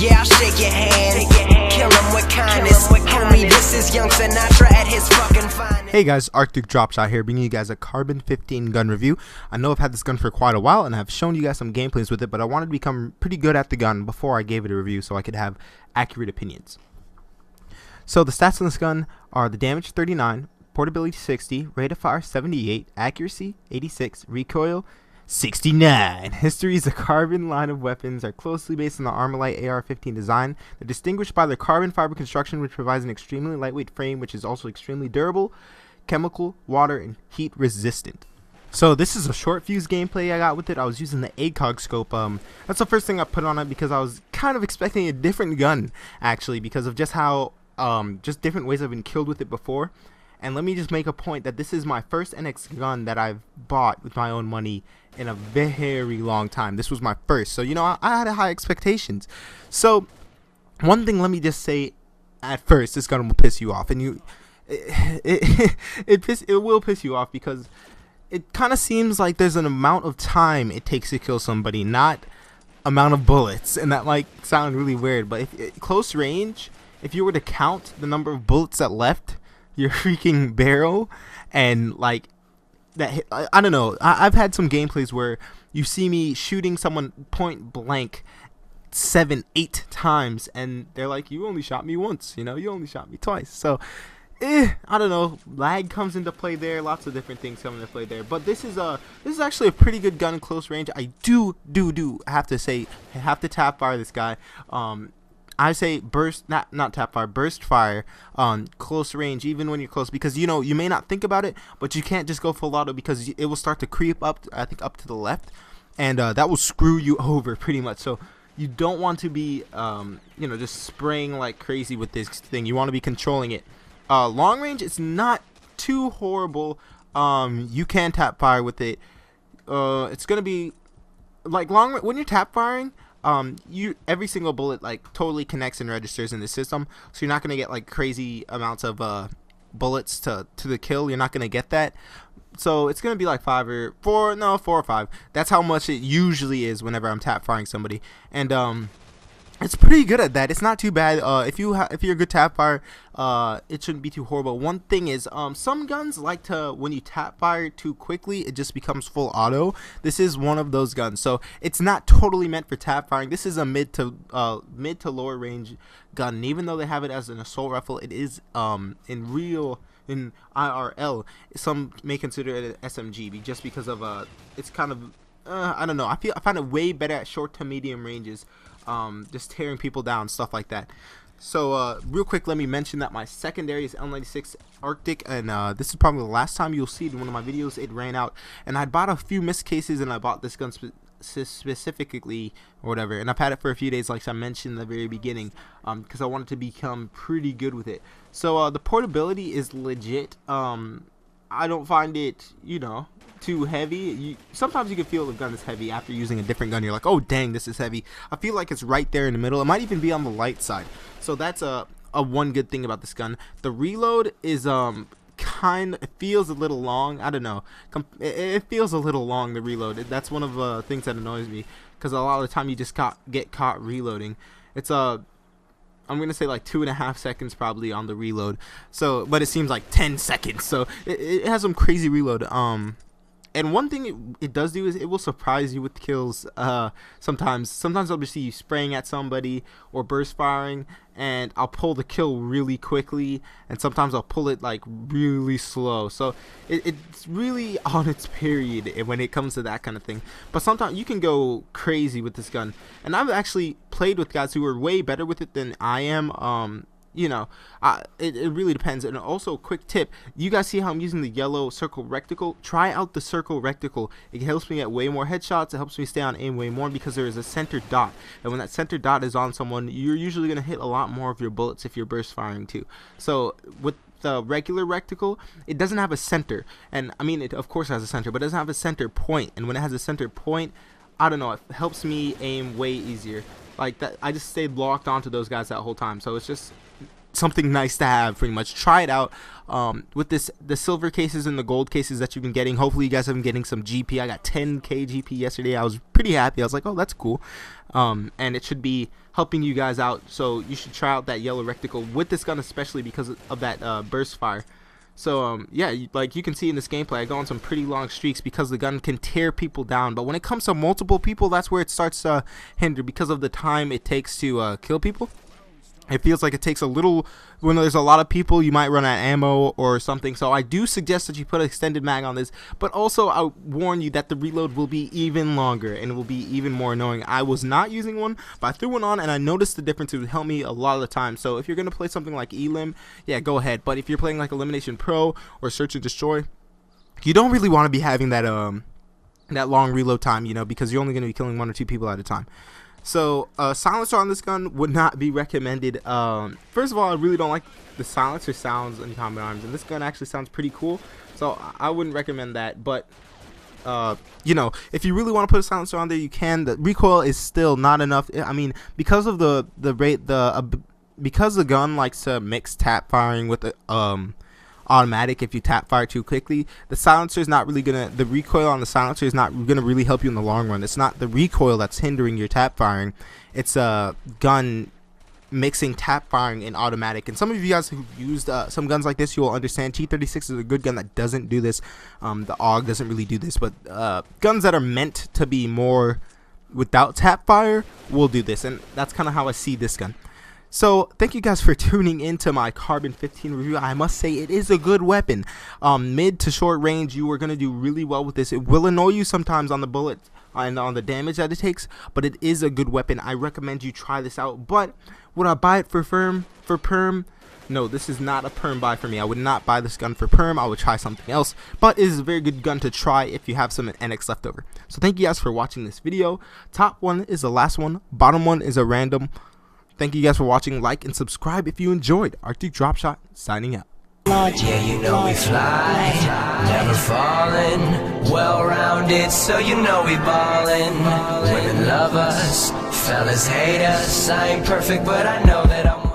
Yeah, I'll shake your hand, kill him with kindness. Homie, this is Young Sinatra at his fucking finest. Hey guys, ArcticDropshot here, bringing you guys a Carbon 15 gun review. I know I've had this gun for quite a while and I've shown you guys some gameplays with it, but I wanted to become pretty good at the gun before I gave it a review so I could have accurate opinions. So the stats on this gun are the damage 39, portability 60, rate of fire 78, accuracy 86, recoil 69. History is the Carbon line of weapons are closely based on the Armalite AR-15 design. They're distinguished by their carbon fiber construction, which provides an extremely lightweight frame, which is also extremely durable, chemical, water, and heat resistant. So this is a short fuse gameplay I got with it. I was using the ACOG scope. That's the first thing I put on it because I was kind of expecting a different gun, actually, because of just how just different ways I've been killed with it before. And let me just make a point that this is my first NX gun that I've bought with my own money in a very long time. This was my first, so you know I had high expectations. So one thing, let me just say at first, this gun will piss you off, and it will piss you off because it kind of seems like there's an amount of time it takes to kill somebody, not amount of bullets, and that might sound really weird, but if close range, if you were to count the number of bullets that left your freaking barrel, and like that hit, I don't know, I've had some gameplays where you see me shooting someone point blank 7-8 times and they're like, you only shot me once, you know, you only shot me twice. So I don't know, lag comes into play there, lots of different things come into play there, but this is actually a pretty good gun in close range. I do have to say, I have to tap fire this guy. I say burst, not tap fire, burst fire on close range, even when you're close, because you know you may not think about it, but you can't just go full auto because it will start to creep up, I think up to the left, and that will screw you over pretty much. So you don't want to be you know, just spraying like crazy with this thing. You want to be controlling it. Long range, it's not too horrible. You can tap fire with it. It's gonna be like long when you're tap firing. Every single bullet like totally connects and registers in the system, so you're not gonna get like crazy amounts of bullets to the kill. You're not gonna get that, so it's gonna be like 4 or 5. That's how much it usually is whenever I'm tap firing somebody, and it's pretty good at that. It's not too bad. If you're a good tap fire, it shouldn't be too horrible. One thing is, some guns like to, when you tap fire too quickly, it just becomes full auto. This is one of those guns, so it's not totally meant for tap firing. This is a mid to lower range gun, and even though they have it as an assault rifle, it is in IRL. Some may consider it an SMG just because of it's kind of I don't know. I find it way better at short to medium ranges. Just tearing people down, stuff like that. So real quick, let me mention that my secondary is L96 Arctic, and this is probably the last time you'll see it in one of my videos. It ran out, and I bought a few missed cases, and I bought this gun specifically or whatever, and I've had it for a few days, like I mentioned in the very beginning, because I wanted to become pretty good with it. So the portability is legit. I don't find it, you know, too heavy. Sometimes you can feel the gun is heavy after using a different gun. You're like, oh dang, this is heavy. I feel like it's right there in the middle. It might even be on the light side. So that's a one good thing about this gun. The reload is it feels a little long. I don't know. It feels a little long, the reload. That's one of the things that annoys me, because a lot of the time you just get caught reloading. It's I'm gonna say like 2.5 seconds probably on the reload. So, but it seems like 10 seconds. So it has some crazy reload. And one thing it does do is it will surprise you with kills. Sometimes I'll just see you spraying at somebody or burst firing, and I'll pull the kill really quickly, and sometimes I'll pull it like really slow. So it's really on its period when it comes to that kind of thing. But sometimes you can go crazy with this gun, and I've actually played with guys who are way better with it than I am. You know, it really depends. And also, quick tip, you guys see how I'm using the yellow circle reticle? Try out the circle reticle. It helps me get way more headshots. It helps me stay on aim way more because there is a center dot, and when that center dot is on someone, you're usually going to hit a lot more of your bullets if you're burst firing too. So with the regular reticle, it doesn't have a center, and I mean, it of course has a center, but it doesn't have a center point. And when it has a center point, I don't know, it helps me aim way easier. Like that, I just stayed locked onto those guys that whole time. So it's just something nice to have. Pretty much try it out. With the silver cases and the gold cases that you've been getting, hopefully you guys have been getting some GP. I got 10k GP yesterday. I was pretty happy. I was like, oh, that's cool. And it should be helping you guys out, so you should try out that yellow reticle with this gun, especially because of that burst fire. So yeah, like you can see in this gameplay, I go on some pretty long streaks because the gun can tear people down. But when it comes to multiple people, that's where it starts to hinder, because of the time it takes to kill people. It feels like it takes a little, when there's a lot of people, you might run out of ammo or something. So I do suggest that you put an extended mag on this, but also I warn you that the reload will be even longer and it will be even more annoying. I was not using one, but I threw one on and I noticed the difference. It would help me a lot of the time. So if you're going to play something like Elim, yeah, go ahead. But if you're playing like Elimination Pro or Search and Destroy, you don't really want to be having that that long reload time, you know, because you're only going to be killing 1 or 2 people at a time. So silencer on this gun would not be recommended. First of all, I really don't like the silencer sounds in combat arms, and this gun actually sounds pretty cool, so I wouldn't recommend that. But you know, if you really want to put a silencer on there, you can. The recoil is still not enough. I mean, because of because the gun likes to mix tap firing with the automatic. If you tap fire too quickly, the silencer is not really gonna, the recoil on the silencer is not gonna really help you in the long run. It's not the recoil that's hindering your tap firing, it's a gun mixing tap firing and automatic. And some of you guys who used some guns like this, you will understand T36 is a good gun that doesn't do this. The AUG doesn't really do this, but guns that are meant to be more without tap fire will do this, and that's kind of how I see this gun. So thank you guys for tuning into my Carbon 15 review. I must say it is a good weapon. Mid to short range, you are going to do really well with this. It will annoy you sometimes on the bullet and on the damage that it takes, but it is a good weapon. I recommend you try this out. But would I buy it for perm? No, this is not a perm buy for me. I would not buy this gun for perm. I would try something else, but it is a very good gun to try if you have some NX left over. So thank you guys for watching this video. Top one is the last one. Bottom one is a random. Thank you guys for watching. Like and subscribe if you enjoyed. ArcticDropshot signing out. Yeah, you know we fly, never falling, well-rounded, so you know we ballin'. Women love us, fellas hate us. I ain't perfect, but I know that I'm